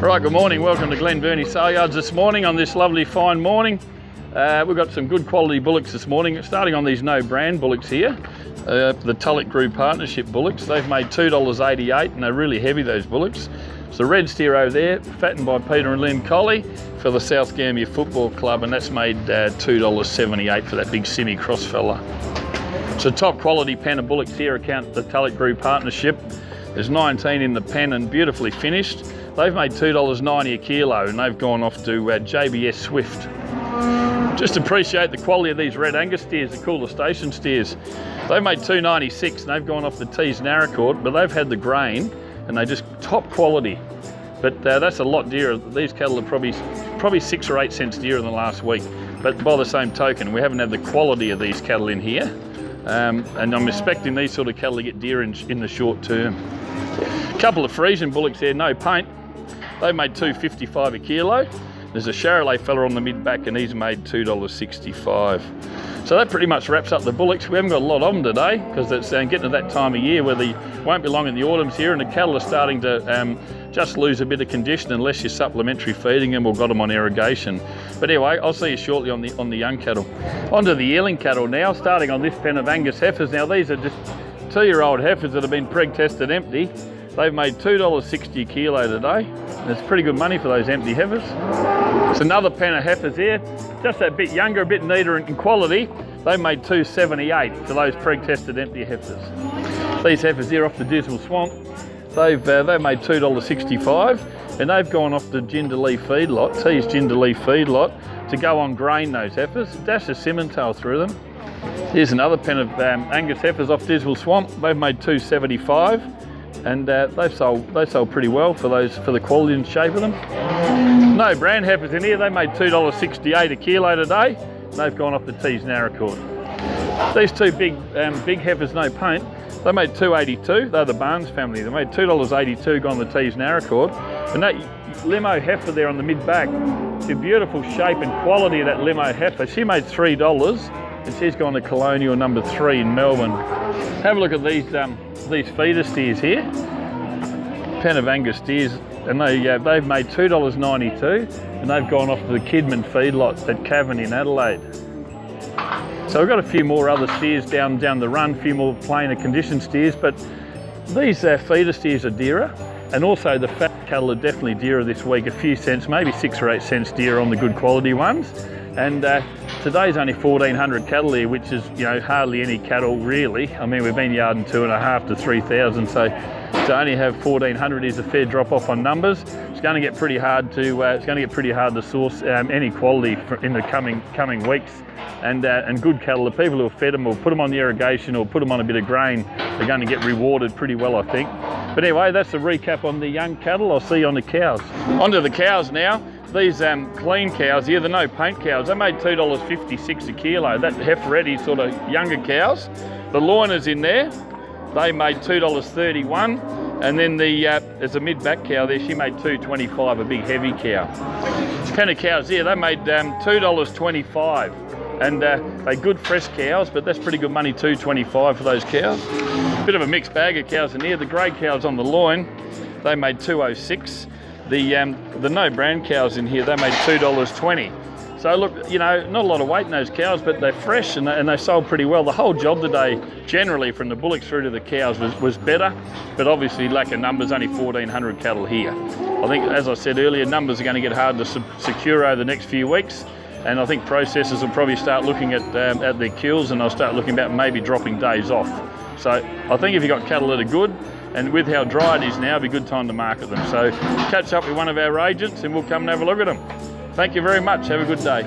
Right, good morning. Welcome to Glenburnie Saleyards this morning on this lovely fine morning. We've got some good quality bullocks this morning, starting on these no brand bullocks here. The Tulloch Group Partnership bullocks. They've made $2.88 and they're really heavy, those bullocks. It's the red steer over there, fattened by Peter and Lynn Colley for the South Gambier Football Club, and that's made $2.78 for that big Simi cross fella. It's a top quality pen of bullocks here, account the Tulloch Group Partnership. There's 19 in the pen and beautifully finished. They've made $2.90 a kilo and they've gone off to JBS Swift. Just appreciate the quality of these red Angus steers, the cooler station steers. They've made $2.96 and they've gone off the Tees Narracourt, but they've had the grain and they're just top quality. But that's a lot dearer. These cattle are probably 6 or 8 cents dearer than last week. But by the same token, we haven't had the quality of these cattle in here. And I'm expecting these sort of cattle to get dearer in the short term. A couple of Friesian bullocks there, no paint. They've made $2.55 a kilo. There's a Charolais fella on the mid-back and he's made $2.65. So that pretty much wraps up the bullocks. We haven't got a lot of them today because it's getting to that time of year where they won't be long in the autumns here and the cattle are starting to just lose a bit of condition unless you're supplementary feeding them or got them on irrigation. But anyway, I'll see you shortly on the young cattle. On to the yearling cattle now, starting on this pen of Angus heifers. Now these are just 2-year-old heifers that have been preg tested empty. They've made $2.60 a kilo today. It's pretty good money for those empty heifers. It's another pen of heifers here, just a bit younger, a bit neater in quality. They made $2.78 for those preg-tested empty heifers. These heifers here off the Dismal Swamp, they've made $2.65 and they've gone off the Jindalee feedlot, Tees Jindalee feedlot, to go on grain those heifers. Dash a Simmental through them. Here's another pen of Angus heifers off Dismal Swamp. They've made $2.75. And they've sold pretty well for the quality and shape of them. No brand heifers in here. They made $2.68 a kilo today. They've gone off the Tees Narracourt. These two big heifers, no paint, they made $2.82. They're the Barnes family. They made $2.82 gone the Tees Narracourt. And that limo heifer there on the mid back, the beautiful shape and quality of that limo heifer, she made $3 and she's gone to Colonial number 3 in Melbourne. Have a look at these feeder steers here, pen of Angus steers, and they've made $2.92 and they've gone off to the Kidman feedlot at Cavan in Adelaide. So we've got a few more other steers down the run, a few more plainer condition steers, but these feeder steers are dearer, and also the fat cattle are definitely dearer this week, a few cents, maybe 6 or 8 cents dearer on the good quality ones. And today's only 1,400 cattle here, which is hardly any cattle really. I mean, we've been yarding 2.5 to 3,000, so to only have 1,400 is a fair drop off on numbers. It's going to get pretty hard to source any quality in the coming weeks. And good cattle, the people who have fed them or put them on the irrigation or put them on a bit of grain, they're going to get rewarded pretty well, I think. But anyway, that's a recap on the young cattle. I'll see you on the cows. On to the cows now. These clean cows here, the no paint cows, they made $2.56 a kilo. That heiferette sort of younger cows. The loiners in there, they made $2.31. And then there's a mid-back cow there, she made $2.25, a big heavy cow. This pen of cows here, they made $2.25. And they're good fresh cows, but that's pretty good money, $2.25 for those cows. Bit of a mixed bag of cows in here. The grey cows on the loin, they made $2.06. The no brand cows in here, they made $2.20. So look, not a lot of weight in those cows, but they're fresh and they sold pretty well. The whole job today, generally from the bullocks through to the cows, was better, but obviously lack of numbers, only 1,400 cattle here. I think, as I said earlier, numbers are going to get hard to secure over the next few weeks. And I think processors will probably start looking at their kills, and they'll start looking about maybe dropping days off. So I think if you've got cattle that are good, and with how dry it is now, it'd be a good time to market them. So catch up with one of our agents and we'll come and have a look at them. Thank you very much. Have a good day.